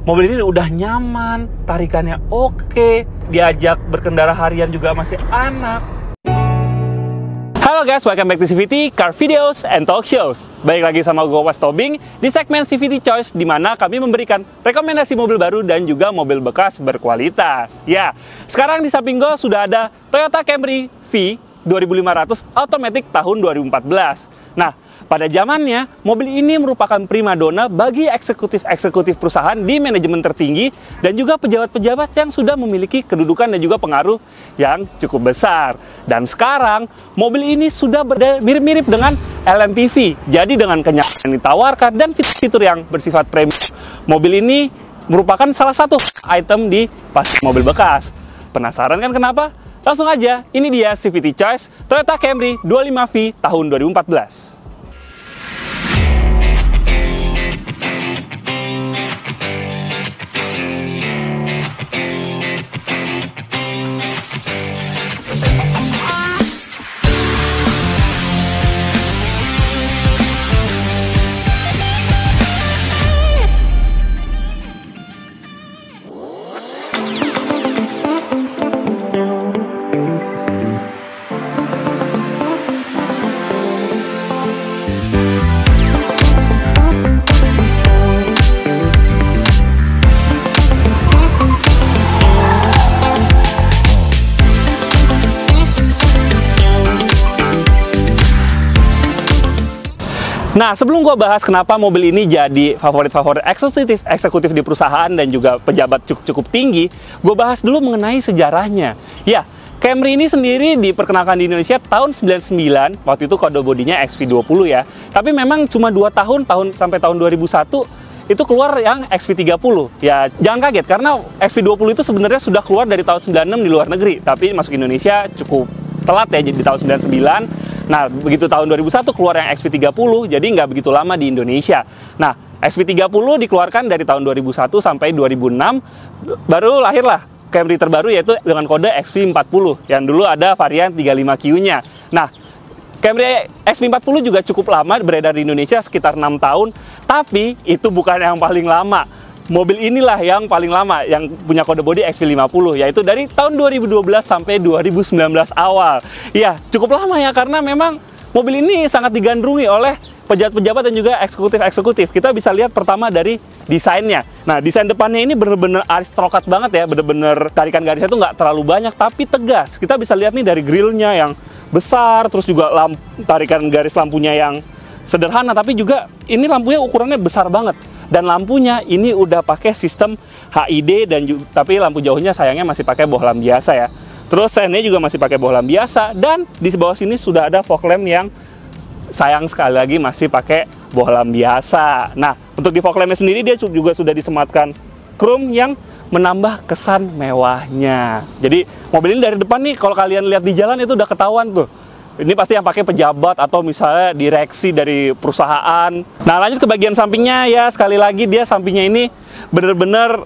mobil ini udah nyaman, tarikannya oke, diajak berkendara harian juga masih enak. Halo guys, welcome back to CVT Car Videos and Talk Shows. Balik lagi sama gue Was Tobing di segmen CVT Choice, di mana kami memberikan rekomendasi mobil baru dan juga mobil bekas berkualitas. Ya, sekarang di samping gue sudah ada Toyota Camry V 2500 Automatic tahun 2014. Nah, pada zamannya, mobil ini merupakan primadona bagi eksekutif-eksekutif perusahaan di manajemen tertinggi dan juga pejabat-pejabat yang sudah memiliki kedudukan dan juga pengaruh yang cukup besar. Dan sekarang, mobil ini sudah mirip-mirip dengan LMPV. Jadi dengan kenyamanan yang ditawarkan dan fitur-fitur yang bersifat premium, mobil ini merupakan salah satu item di pasar mobil bekas. Penasaran kan kenapa? Langsung aja, ini dia CVT Choice Toyota Camry 25V tahun 2014. Nah, sebelum gue bahas kenapa mobil ini jadi favorit-favorit eksekutif di perusahaan dan juga pejabat cukup tinggi, gue bahas dulu mengenai sejarahnya. Ya, Camry ini sendiri diperkenalkan di Indonesia tahun 99, waktu itu kode bodinya XV20 ya. Tapi memang cuma 2 tahun sampai tahun 2001, itu keluar yang XV30. Ya, jangan kaget, karena XV20 itu sebenarnya sudah keluar dari tahun 96 di luar negeri, tapi masuk Indonesia cukup telat ya, di tahun 99. Nah, begitu tahun 2001 keluar yang XV30, jadi nggak begitu lama di Indonesia. Nah, XV30 dikeluarkan dari tahun 2001 sampai 2006, baru lahirlah Camry terbaru, yaitu dengan kode XV40, yang dulu ada varian 35Q-nya. Nah, Camry XV40 juga cukup lama beredar di Indonesia, sekitar 6 tahun, tapi itu bukan yang paling lama. Mobil inilah yang paling lama, yang punya kode bodi XV50, yaitu dari tahun 2012 sampai 2019 awal. Ya, cukup lama ya, karena memang mobil ini sangat digandrungi oleh pejabat-pejabat dan juga eksekutif-eksekutif. Kita bisa lihat pertama dari desainnya. Nah, desain depannya ini bener-bener aristokrat banget ya, bener-bener tarikan garisnya itu nggak terlalu banyak, tapi tegas. Kita bisa lihat nih dari grillnya yang besar, terus juga tarikan garis lampunya yang sederhana, tapi juga ini lampunya ukurannya besar banget. Dan lampunya ini udah pakai sistem HID tapi lampu jauhnya sayangnya masih pakai bohlam biasa ya. Terus sennya juga masih pakai bohlam biasa, dan di bawah sini sudah ada fog lamp yang sayang sekali lagi masih pakai bohlam biasa. Nah, untuk di fog lampnya sendiri dia juga sudah disematkan chrome yang menambah kesan mewahnya. Jadi mobil ini dari depan nih, kalau kalian lihat di jalan itu udah ketahuan tuh. Ini pasti yang pakai pejabat atau misalnya direksi dari perusahaan. Nah, lanjut ke bagian sampingnya ya. Sekali lagi dia sampingnya ini bener-bener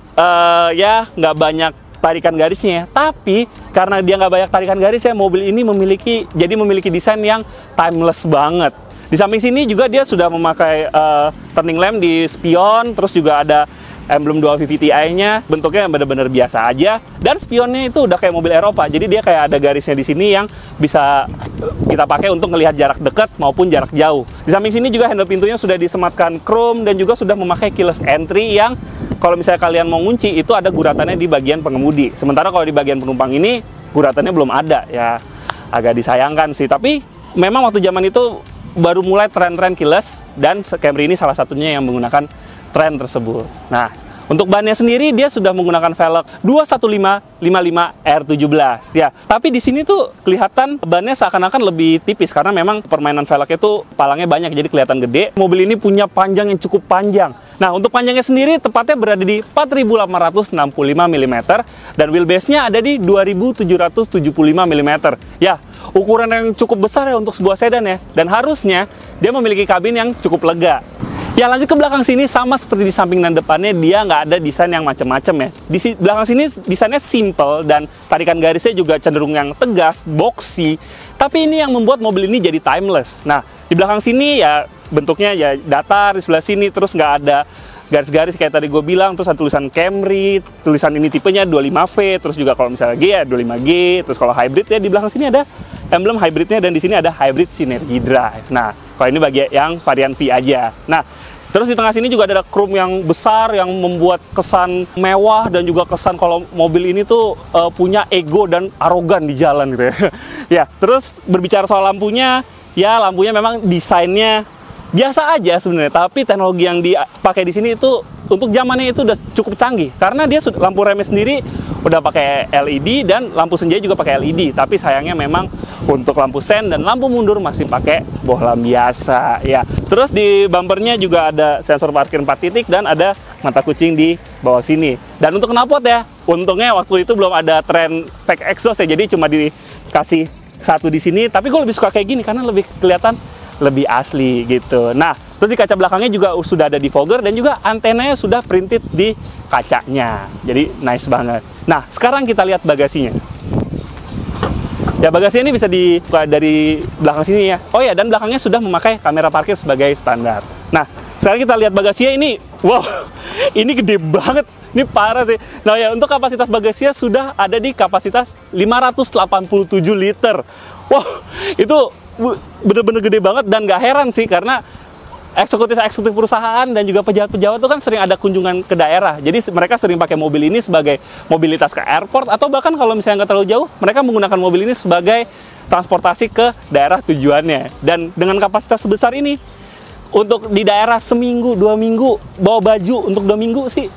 ya nggak banyak tarikan garisnya. Tapi karena dia nggak banyak tarikan garisnya, mobil ini memiliki desain yang timeless banget. Di samping sini juga dia sudah memakai turning lamp di spion, terus juga ada emblem dual VVTi-nya, bentuknya benar-benar biasa aja, dan spionnya itu udah kayak mobil Eropa, jadi dia kayak ada garisnya di sini yang bisa kita pakai untuk melihat jarak dekat maupun jarak jauh. Di samping sini juga handle pintunya sudah disematkan chrome dan juga sudah memakai keyless entry yang kalau misalnya kalian mau ngunci itu ada guratannya di bagian pengemudi. Sementara kalau di bagian penumpang ini guratannya belum ada, ya agak disayangkan sih. Tapi memang waktu zaman itu baru mulai tren-tren keyless, dan Camry ini salah satunya yang menggunakan tren tersebut. Nah, untuk bannya sendiri dia sudah menggunakan velg 21555 R17 ya. Tapi di sini tuh kelihatan bannya seakan-akan lebih tipis karena memang permainan velgnya itu palangnya banyak, jadi kelihatan gede. Mobil ini punya panjang yang cukup panjang. Nah, untuk panjangnya sendiri tepatnya berada di 4865 mm dan wheelbase-nya ada di 2775 mm. Ya, ukuran yang cukup besar ya untuk sebuah sedan ya. Dan harusnya dia memiliki kabin yang cukup lega. Ya, lanjut ke belakang sini, sama seperti di samping dan depannya, dia nggak ada desain yang macam-macam ya. Di belakang sini desainnya simple dan tarikan garisnya juga cenderung yang tegas, boxy. Tapi ini yang membuat mobil ini jadi timeless. Nah, di belakang sini ya bentuknya ya datar, di sebelah sini terus nggak ada garis-garis kayak tadi gue bilang, terus ada tulisan Camry, tulisan ini tipenya 25V, terus juga kalau misalnya G ya 25G, terus kalau hybrid ya di belakang sini ada emblem hybridnya, dan di sini ada hybrid synergy drive. Nah, kalau ini bagi yang varian V aja. Nah, terus di tengah sini juga ada chrome yang besar yang membuat kesan mewah dan juga kesan kalau mobil ini tuh punya ego dan arogan di jalan gitu ya. Ya, terus berbicara soal lampunya, ya lampunya memang desainnya biasa aja sebenarnya, tapi teknologi yang dipakai di sini itu untuk zamannya itu udah cukup canggih, karena dia lampu remnya sendiri udah pakai LED dan lampu senja juga pakai LED, tapi sayangnya memang untuk lampu sen dan lampu mundur masih pakai bohlam biasa ya. Terus di bumpernya juga ada sensor parkir 4 titik dan ada mata kucing di bawah sini. Dan untuk knalpot ya, untungnya waktu itu belum ada tren fake exhaust ya, jadi cuma dikasih satu di sini, tapi gue lebih suka kayak gini karena lebih kelihatan lebih asli gitu. Nah, terus di kaca belakangnya juga sudah ada defogger dan juga antenanya sudah printed di kacanya. Jadi nice banget. Nah, sekarang kita lihat bagasinya. Ya, bagasinya ini bisa dibuka dari belakang sini ya. Oh ya, dan belakangnya sudah memakai kamera parkir sebagai standar. Nah, sekarang kita lihat bagasinya ini. Wow, ini gede banget. Ini parah sih. Nah ya, untuk kapasitas bagasinya sudah ada di kapasitas 587 liter. Wow, itu bener-bener gede banget, dan gak heran sih karena eksekutif perusahaan dan juga pejabat-pejabat itu kan sering ada kunjungan ke daerah. Jadi mereka sering pakai mobil ini sebagai mobilitas ke airport, atau bahkan kalau misalnya nggak terlalu jauh, mereka menggunakan mobil ini sebagai transportasi ke daerah tujuannya. Dan dengan kapasitas sebesar ini, untuk di daerah seminggu, 2 minggu, bawa baju untuk 2 minggu sih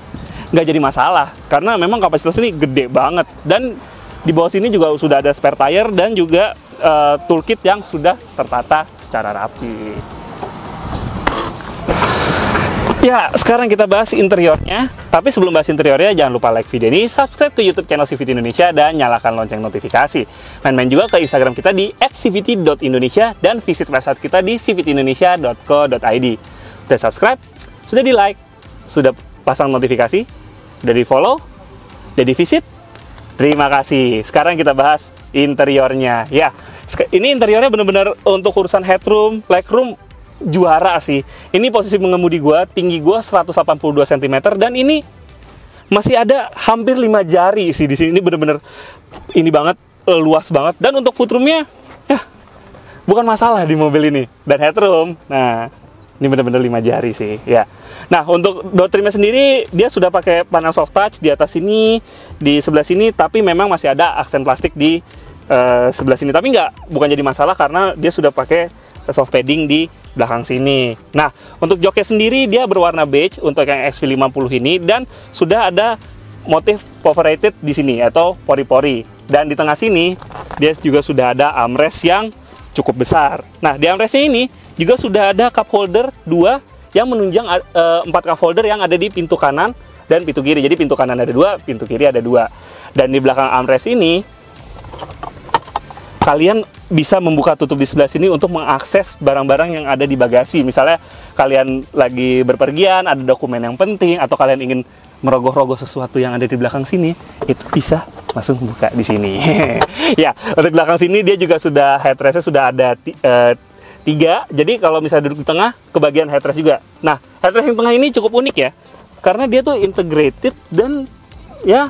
nggak jadi masalah, karena memang kapasitas ini gede banget. Dan di bawah sini juga sudah ada spare tire dan juga toolkit yang sudah tertata secara rapi. Ya, sekarang kita bahas interiornya. Tapi sebelum bahas interiornya, jangan lupa like video ini, subscribe ke YouTube channel CVT Indonesia, dan nyalakan lonceng notifikasi. Main-main juga ke Instagram kita di @cvt.indonesia dan visit website kita di cvtindonesia.co.id. Sudah subscribe, sudah di like, sudah pasang notifikasi, sudah di follow, sudah di visit. Terima kasih. Sekarang kita bahas interiornya. Ya, ini interiornya benar-benar untuk urusan headroom, legroom juara sih. Ini posisi mengemudi gua, tinggi gua 182 cm, dan ini masih ada hampir 5 jari sih di sini. Ini benar-benar ini banget, luas banget. Dan untuk footroomnya, ya bukan masalah di mobil ini. Dan headroom, nah ini benar-benar 5 jari sih, ya. Nah, untuk door trimnya sendiri, dia sudah pakai panel soft touch di atas sini, di sebelah sini, tapi memang masih ada aksen plastik di sebelah sini. Tapi bukan jadi masalah karena dia sudah pakai soft padding di belakang sini. Nah, untuk joknya sendiri, dia berwarna beige untuk yang XV50 ini, dan sudah ada motif perforated di sini atau pori-pori. Dan di tengah sini, dia juga sudah ada armrest yang cukup besar. Nah, di armrestnya ini juga sudah ada cup holder 2 yang menunjang 4 cup holder yang ada di pintu kanan dan pintu kiri. Jadi pintu kanan ada 2, pintu kiri ada 2. Dan di belakang armrest ini, kalian bisa membuka tutup di sebelah sini untuk mengakses barang-barang yang ada di bagasi. Misalnya kalian lagi berpergian, ada dokumen yang penting, atau kalian ingin merogoh-rogoh sesuatu yang ada di belakang sini, itu bisa langsung buka di sini. Ya, untuk belakang sini dia juga sudah headrestnya sudah ada 3, jadi kalau misalnya duduk di tengah, kebagian headrest juga. Nah, headrest yang tengah ini cukup unik ya, karena dia tuh integrated dan ya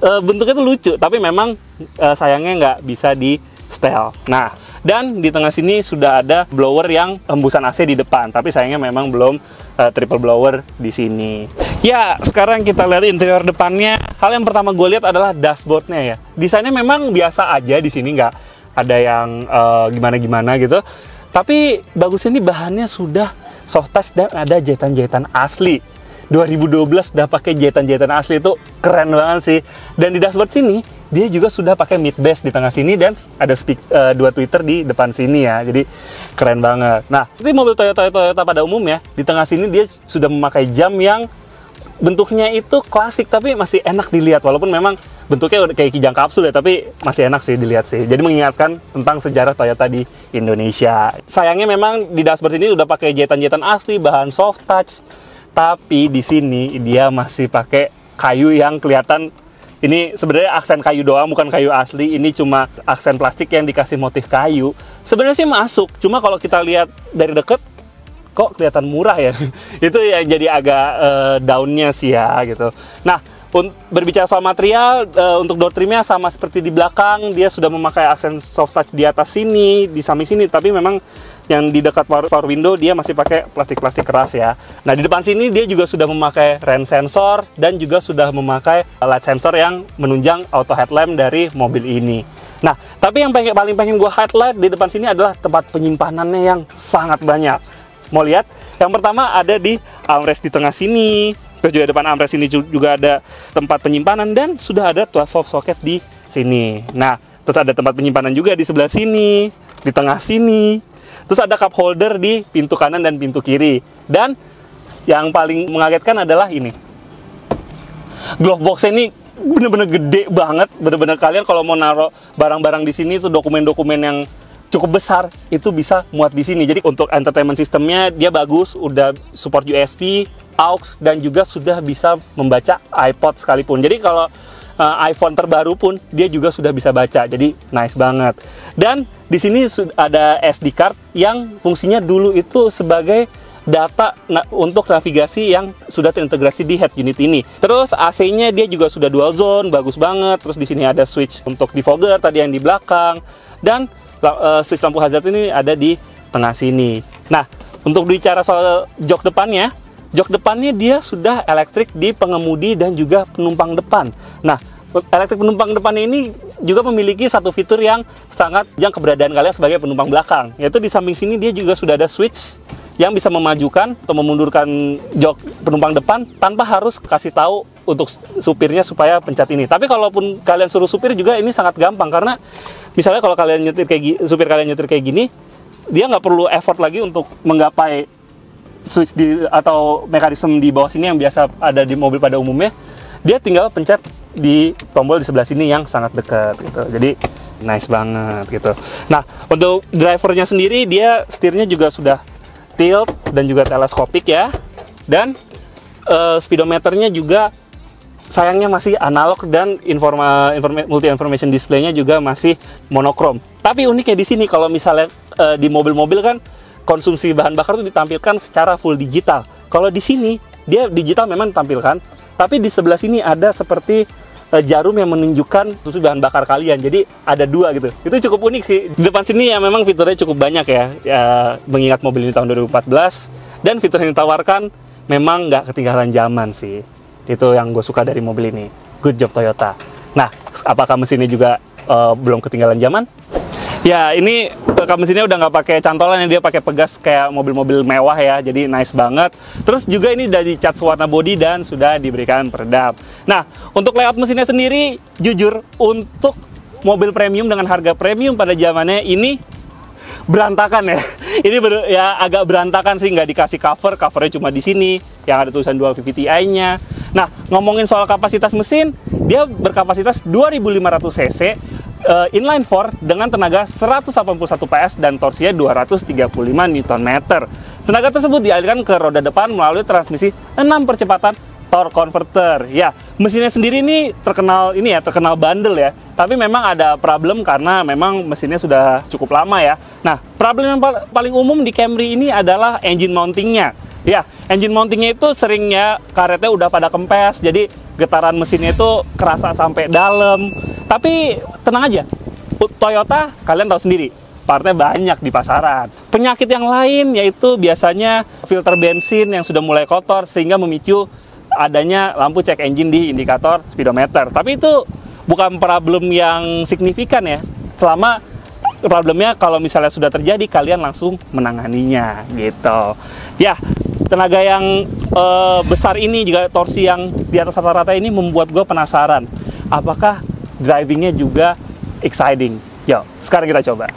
bentuknya tuh lucu, tapi memang sayangnya nggak bisa di setel. Nah, dan di tengah sini sudah ada blower yang hembusan AC di depan, tapi sayangnya memang belum triple blower di sini. Ya, sekarang kita lihat interior depannya. Hal yang pertama gue lihat adalah dashboardnya ya. Desainnya memang biasa aja di sini, nggak ada yang gimana-gimana gitu. Tapi bagusnya nih bahannya sudah soft touch dan ada jahitan-jahitan asli. 2012 udah pakai jahitan-jahitan asli, itu keren banget sih. Dan di dashboard sini dia juga sudah pakai mid bass di tengah sini dan ada 2 tweeter di depan sini ya. Jadi keren banget. Nah, ini mobil Toyota pada umumnya di tengah sini dia sudah memakai jam yang bentuknya itu klasik tapi masih enak dilihat, walaupun memang bentuknya udah kayak kijang kapsul ya, tapi masih enak sih dilihat sih. Jadi mengingatkan tentang sejarah Toyota di Indonesia. Sayangnya memang di dashboard ini udah pakai jahitan-jahitan asli, bahan soft touch, tapi di sini dia masih pakai kayu yang kelihatan. Ini sebenarnya aksen kayu doang, bukan kayu asli. Ini cuma aksen plastik yang dikasih motif kayu. Sebenarnya sih masuk, cuma kalau kita lihat dari deket kok kelihatan murah ya. Itu yang jadi agak down-nya sih ya gitu. Nah, berbicara soal material, untuk door trimnya sama seperti di belakang, dia sudah memakai aksen soft touch di atas sini, di samping sini, tapi memang yang di dekat power window dia masih pakai plastik keras ya. Nah, di depan sini dia juga sudah memakai rain sensor dan juga sudah memakai light sensor yang menunjang auto headlamp dari mobil ini. Nah, tapi yang paling pengen gue highlight di depan sini adalah tempat penyimpanannya yang sangat banyak. Mau lihat? Yang pertama ada di armrest di tengah sini. Terus juga depan armrest ini juga ada tempat penyimpanan dan sudah ada 12 volt socket di sini. Nah, terus ada tempat penyimpanan juga di sebelah sini, di tengah sini. Terus ada cup holder di pintu kanan dan pintu kiri. Dan yang paling mengagetkan adalah ini. Glove box ini bener-bener gede banget. Bener-bener kalian kalau mau naruh barang-barang di sini tuh dokumen-dokumen yang cukup besar itu bisa muat di sini. Jadi untuk entertainment systemnya dia bagus, udah support USB, aux, dan juga sudah bisa membaca iPod sekalipun. Jadi kalau iPhone terbaru pun dia juga sudah bisa baca. Jadi nice banget. Dan di sini ada SD card yang fungsinya dulu itu sebagai data untuk navigasi yang sudah terintegrasi di head unit ini. Terus AC-nya dia juga sudah dual zone, bagus banget. Terus di sini ada switch untuk defogger tadi yang di belakang, dan switch lampu hazard ini ada di tengah sini. Nah, untuk bicara soal jok depannya dia sudah elektrik di pengemudi dan juga penumpang depan. Nah, elektrik penumpang depan ini juga memiliki satu fitur yang sangat yang keberadaan kalian sebagai penumpang belakang, yaitu di samping sini dia juga sudah ada switch yang bisa memajukan atau memundurkan jok penumpang depan tanpa harus kasih tahu untuk supirnya supaya pencet ini. Tapi kalaupun kalian suruh supir juga ini sangat gampang, karena misalnya kalau kalian nyetir supir kalian nyetir kayak gini, dia nggak perlu effort lagi untuk menggapai switch atau mekanisme di bawah sini yang biasa ada di mobil pada umumnya. Dia tinggal pencet di tombol di sebelah sini yang sangat dekat gitu. Jadi nice banget gitu. Nah, untuk drivernya sendiri dia setirnya juga sudah tilt dan juga teleskopik ya. Dan speedometernya juga sayangnya masih analog, dan multi information display-nya juga masih monokrom. Tapi uniknya di sini kalau misalnya di mobil-mobil kan konsumsi bahan bakar itu ditampilkan secara full digital. Kalau di sini dia digital memang ditampilkan, tapi di sebelah sini ada seperti jarum yang menunjukkan konsumsi bahan bakar kalian. Jadi ada dua gitu. Itu cukup unik sih. Di depan sini ya memang fiturnya cukup banyak ya, mengingat mobil ini tahun 2014, dan fitur yang ditawarkan memang nggak ketinggalan zaman sih. Itu yang gue suka dari mobil ini. Good job Toyota. Nah, apakah mesinnya juga belum ketinggalan zaman? Ya, ini mesinnya udah nggak pakai cantolan, dia pakai pegas kayak mobil-mobil mewah ya, jadi nice banget. Terus juga ini udah dicat warna bodi dan sudah diberikan peredap. Nah, untuk layout mesinnya sendiri, jujur untuk mobil premium dengan harga premium pada zamannya ini berantakan ya. Ini ya agak berantakan sih, nggak dikasih covernya cuma di sini yang ada tulisan Dual VVT-i-nya. Nah, ngomongin soal kapasitas mesin, dia berkapasitas 2500 cc. Inline 4 dengan tenaga 181 PS dan torsinya 235 Nm. Tenaga tersebut dialirkan ke roda depan melalui transmisi 6 percepatan torque converter. Ya, mesinnya sendiri ini terkenal bandel ya. Tapi memang ada problem karena memang mesinnya sudah cukup lama ya. Nah, problem yang paling umum di Camry ini adalah engine mountingnya. Ya, engine mountingnya itu seringnya karetnya udah pada kempes, jadi getaran mesinnya itu kerasa sampai dalam. Tapi tenang aja, Toyota kalian tahu sendiri, partnya banyak di pasaran. Penyakit yang lain yaitu biasanya filter bensin yang sudah mulai kotor sehingga memicu adanya lampu cek engine di indikator speedometer. Tapi itu bukan problem yang signifikan ya, selama problemnya kalau misalnya sudah terjadi kalian langsung menanganinya gitu. Ya, tenaga yang besar ini juga torsi yang di atas rata-rata ini membuat gue penasaran, apakah drivingnya juga exciting. Yuk, sekarang kita coba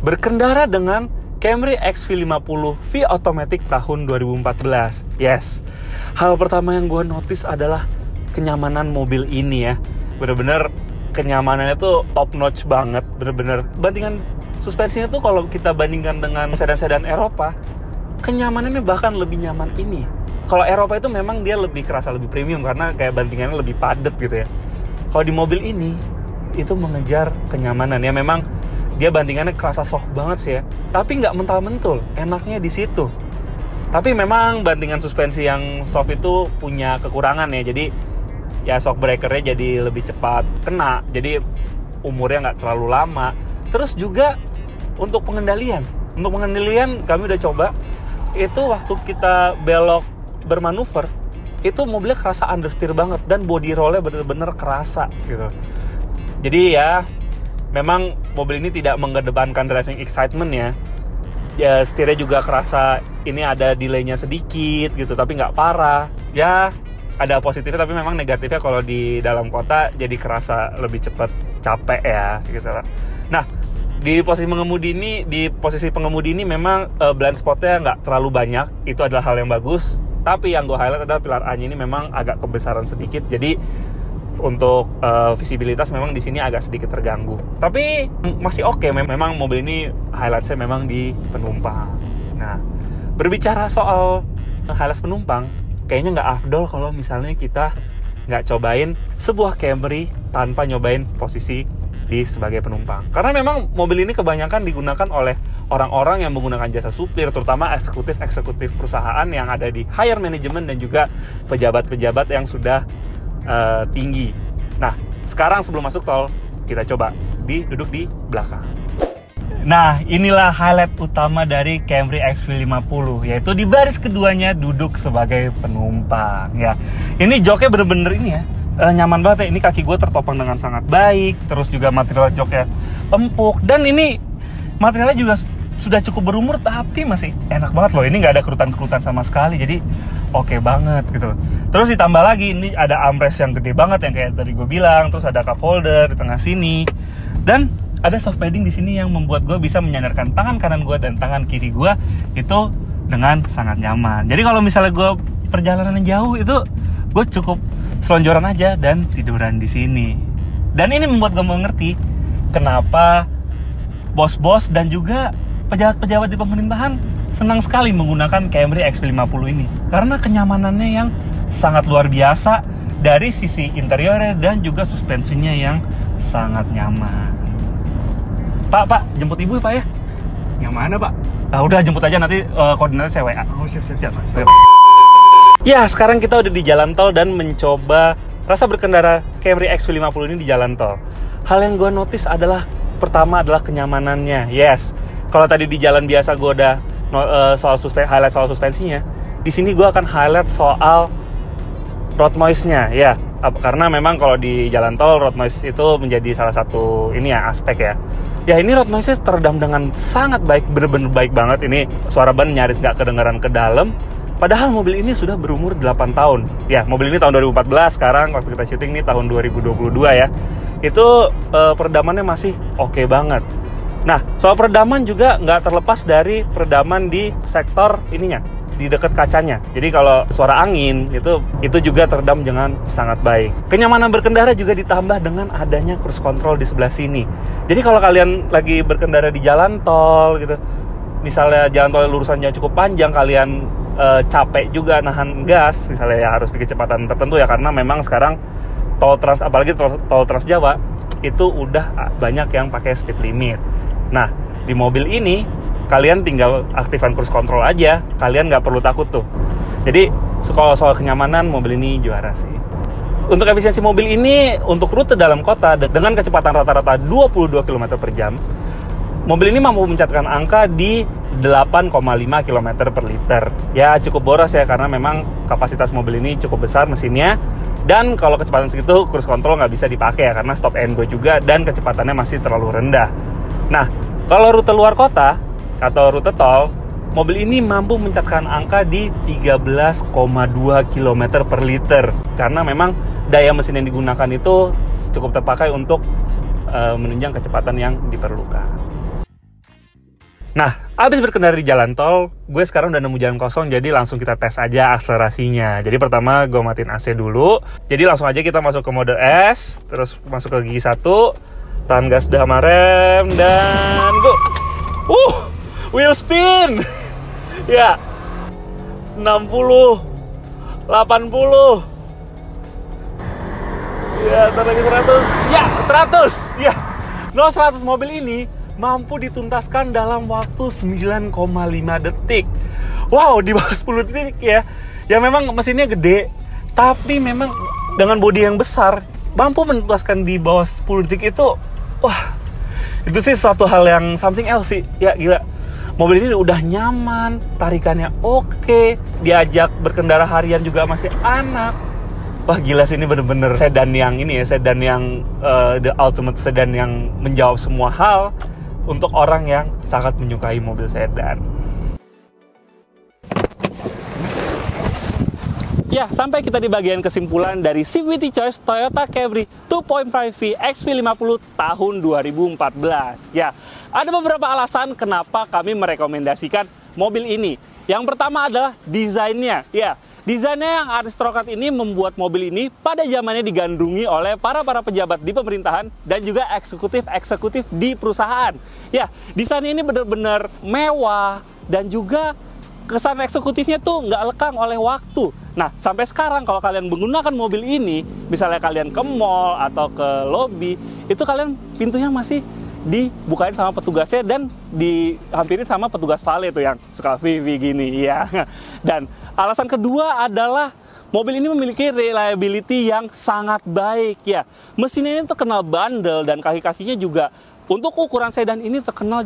berkendara dengan Camry XV50 V Automatic tahun 2014. Yes, hal pertama yang gue notice adalah kenyamanan mobil ini ya. Bener-bener kenyamanannya tuh top notch banget. Bener-bener bandingan suspensinya tuh kalau kita bandingkan dengan sedan-sedan Eropa, kenyamanannya bahkan lebih nyaman ini. Kalau Eropa itu memang dia lebih kerasa lebih premium karena kayak bantingannya lebih padat gitu ya. Kalau di mobil ini itu mengejar kenyamanan ya, memang dia bandingannya kerasa soft banget sih ya. Tapi nggak mental-mentul, enaknya di situ. Tapi memang bandingan suspensi yang soft itu punya kekurangan ya. Jadi ya shock breakernya jadi lebih cepat kena. Jadi umurnya nggak terlalu lama. Terus juga untuk pengendalian. Untuk pengendalian kami udah coba. Itu waktu kita belok bermanuver, itu mobilnya kerasa understeer banget. Dan body rollnya bener-bener kerasa gitu. Jadi ya memang mobil ini tidak mengedepankan driving excitement ya. Ya setirnya juga kerasa ini ada delay-nya sedikit gitu, tapi nggak parah. Ya ada positifnya, tapi memang negatifnya kalau di dalam kota jadi kerasa lebih cepat capek ya gitu. Nah di posisi pengemudi ini memang blind spotnya nggak terlalu banyak. Itu adalah hal yang bagus. Tapi yang gue highlight adalah pilar A-nya ini memang agak kebesaran sedikit. Jadi untuk visibilitas memang di sini agak sedikit terganggu. Tapi masih oke. Memang mobil ini highlightnya memang di penumpang. Nah, berbicara soal highlight penumpang, kayaknya nggak afdol kalau misalnya kita nggak cobain sebuah Camry tanpa nyobain posisi di sebagai penumpang. Karena memang mobil ini kebanyakan digunakan oleh orang-orang yang menggunakan jasa supir, terutama eksekutif perusahaan yang ada di higher management dan juga pejabat-pejabat yang sudah tinggi. Nah, sekarang sebelum masuk tol, kita coba duduk di belakang. Nah, inilah highlight utama dari Camry XV50, yaitu di baris keduanya duduk sebagai penumpang. Ya, ini joknya bener-bener ini ya, nyaman banget ya. Ini kaki gue tertopang dengan sangat baik. Terus juga material joknya empuk. Dan ini materialnya juga sudah cukup berumur, tapi masih enak banget loh. Ini nggak ada kerutan-kerutan sama sekali, jadi oke banget gitu. Terus ditambah lagi ini ada armrest yang gede banget yang kayak tadi gue bilang. Terus ada cup holder di tengah sini, dan ada soft padding di sini yang membuat gue bisa menyandarkan tangan kanan gue dan tangan kiri gue itu dengan sangat nyaman. Jadi kalau misalnya gue perjalanan jauh itu gue cukup selonjoran aja dan tiduran di sini. Dan ini membuat gue mengerti kenapa bos-bos dan juga pejabat-pejabat di pemerintahan senang sekali menggunakan Camry XV50 ini. Karena kenyamanannya yang sangat luar biasa dari sisi interiornya dan juga suspensinya yang sangat nyaman. Pak, jemput ibu ya Pak ya? Yang mana Pak? Nah, udah jemput aja, nanti koordinatnya saya WA. Oh siap. Ya, sekarang kita udah di jalan tol dan mencoba rasa berkendara Camry XV50 ini di jalan tol. Hal yang gue notice adalah, pertama adalah kenyamanannya. Yes, kalau tadi di jalan biasa gue udah highlight soal suspensinya, di sini gue akan highlight soal road noise-nya ya. Karena memang kalau di jalan tol road noise itu menjadi salah satu ini ya, aspek ya. Ya, ini road noise-nya teredam dengan sangat baik, bener-bener baik banget. Ini suara ban nyaris nggak kedengaran ke dalam. Padahal mobil ini sudah berumur 8 tahun. Ya, mobil ini tahun 2014, sekarang waktu kita syuting ini tahun 2022 ya. Itu peredamannya masih oke banget. Nah, soal peredaman juga nggak terlepas dari peredaman di sektor ininya, di dekat kacanya. Jadi kalau suara angin itu juga teredam dengan sangat baik. Kenyamanan berkendara juga ditambah dengan adanya cruise control di sebelah sini. Jadi kalau kalian lagi berkendara di jalan tol gitu, misalnya jalan tol lurusannya cukup panjang, kalian capek juga nahan gas, misalnya ya harus di kecepatan tertentu ya, karena memang sekarang apalagi tol Trans Jawa itu udah banyak yang pakai speed limit. Nah, di mobil ini kalian tinggal aktifkan cruise control aja, kalian nggak perlu takut tuh. Jadi kalau soal kenyamanan, mobil ini juara sih. Untuk efisiensi mobil ini, untuk rute dalam kota dengan kecepatan rata-rata 22 km per jam, mobil ini mampu mencatatkan angka di 8,5 km per liter. Ya cukup boros ya, karena memang kapasitas mobil ini cukup besar mesinnya. Dan kalau kecepatan segitu, cruise control nggak bisa dipakai ya, karena stop and go juga, dan kecepatannya masih terlalu rendah. Nah, kalau rute luar kota atau rute tol, mobil ini mampu mencatatkan angka di 13,2 km per liter. Karena memang daya mesin yang digunakan itu cukup terpakai untuk menunjang kecepatan yang diperlukan. Nah, abis berkendara di jalan tol, gue sekarang udah nemu jalan kosong, jadi langsung kita tes aja akselerasinya. Jadi pertama gue matiin AC dulu, jadi langsung aja kita masuk ke mode S, terus masuk ke gigi 1, tahan gas sama rem, dan go! Wheel spin! Ya, 60, 80, ya, ntar lagi 100, ya, 100, ya. 0-100 mobil ini mampu dituntaskan dalam waktu 9,5 detik. Wow, di bawah 10 detik ya. Ya memang mesinnya gede, tapi memang dengan bodi yang besar, mampu menuntaskan di bawah 10 detik itu. Wah, itu sih suatu hal yang something else sih. Ya gila. Mobil ini udah nyaman, tarikannya oke, diajak berkendara harian juga masih enak. Wah gila sih, ini bener-bener sedan yang ini ya, sedan yang the ultimate sedan yang menjawab semua hal untuk orang yang sangat menyukai mobil sedan. Ya, sampai kita di bagian kesimpulan dari CVT Choice Toyota Camry 2.5V XV50 tahun 2014. Ya, ada beberapa alasan kenapa kami merekomendasikan mobil ini. Yang pertama adalah desainnya. Ya, desainnya yang aristokrat ini membuat mobil ini pada zamannya digandrungi oleh para pejabat di pemerintahan dan juga eksekutif di perusahaan. Ya, desainnya ini benar-benar mewah dan juga kesan eksekutifnya tuh nggak lekang oleh waktu. Nah, sampai sekarang kalau kalian menggunakan mobil ini, misalnya kalian ke mall atau ke lobby, itu kalian pintunya masih dibukain sama petugasnya dan dihampirin sama petugas valet tuh yang suka VV gini, ya. Dan alasan kedua adalah mobil ini memiliki reliability yang sangat baik, ya. Mesinnya ini terkenal bandel dan kaki-kakinya juga untuk ukuran sedan ini terkenal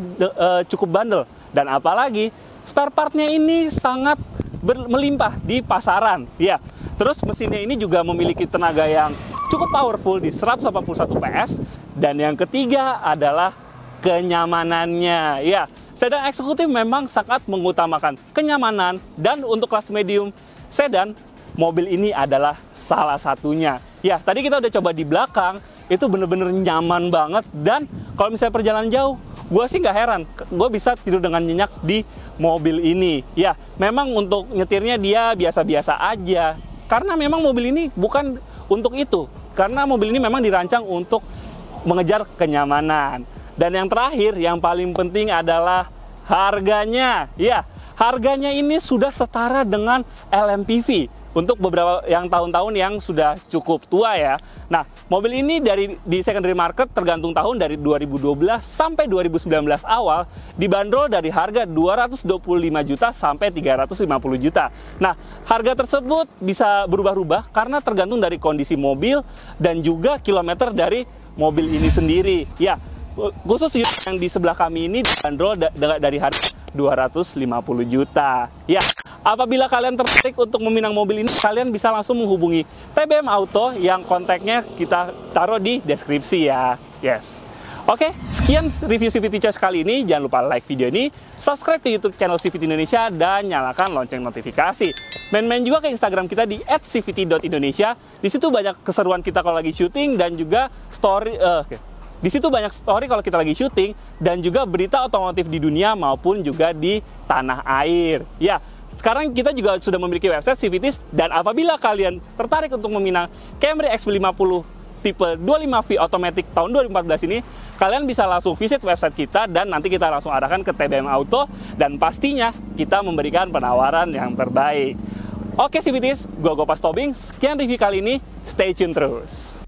cukup bandel. Dan apalagi spare partnya ini sangat melimpah di pasaran, ya. Terus mesinnya ini juga memiliki tenaga yang cukup powerful di 181 PS. Dan yang ketiga adalah kenyamanannya, ya. Sedan eksekutif memang sangat mengutamakan kenyamanan, dan untuk kelas medium sedan, mobil ini adalah salah satunya. Ya, tadi kita udah coba di belakang, itu bener-bener nyaman banget. Dan kalau misalnya perjalanan jauh, gue sih nggak heran, gue bisa tidur dengan nyenyak di mobil ini. Ya, memang untuk nyetirnya dia biasa-biasa aja, karena memang mobil ini bukan untuk itu. Karena mobil ini memang dirancang untuk mengejar kenyamanan. Dan yang terakhir, yang paling penting adalah harganya. Ya, harganya ini sudah setara dengan LMPV untuk beberapa yang tahun-tahun yang sudah cukup tua ya. Nah, mobil ini di secondary market tergantung tahun dari 2012 sampai 2019 awal dibanderol dari harga 225 juta sampai 350 juta. Nah, harga tersebut bisa berubah-ubah karena tergantung dari kondisi mobil dan juga kilometer dari mobil ini sendiri. Ya, khusus yang di sebelah kami ini dibanderol dari harga 250 juta. Ya, apabila kalian tertarik untuk meminang mobil ini, kalian bisa langsung menghubungi TBM Auto yang kontaknya kita taruh di deskripsi ya. Yes. Oke, sekian review CVT Choice kali ini. Jangan lupa like video ini, subscribe ke YouTube channel CVT Indonesia, dan nyalakan lonceng notifikasi. Main-main juga ke Instagram kita di @cvt.indonesia. Di situ banyak keseruan kita kalau lagi syuting dan juga story. Di situ banyak story kalau kita lagi syuting dan juga berita otomotif di dunia maupun juga di tanah air. Ya, sekarang kita juga sudah memiliki website CVT, dan apabila kalian tertarik untuk meminang Camry XV50 tipe 25V Automatic tahun 2014 ini, kalian bisa langsung visit website kita dan nanti kita langsung arahkan ke TBM Auto, dan pastinya kita memberikan penawaran yang terbaik. Oke CVTs, gue Gopas Tobing, sekian review kali ini, stay tune terus.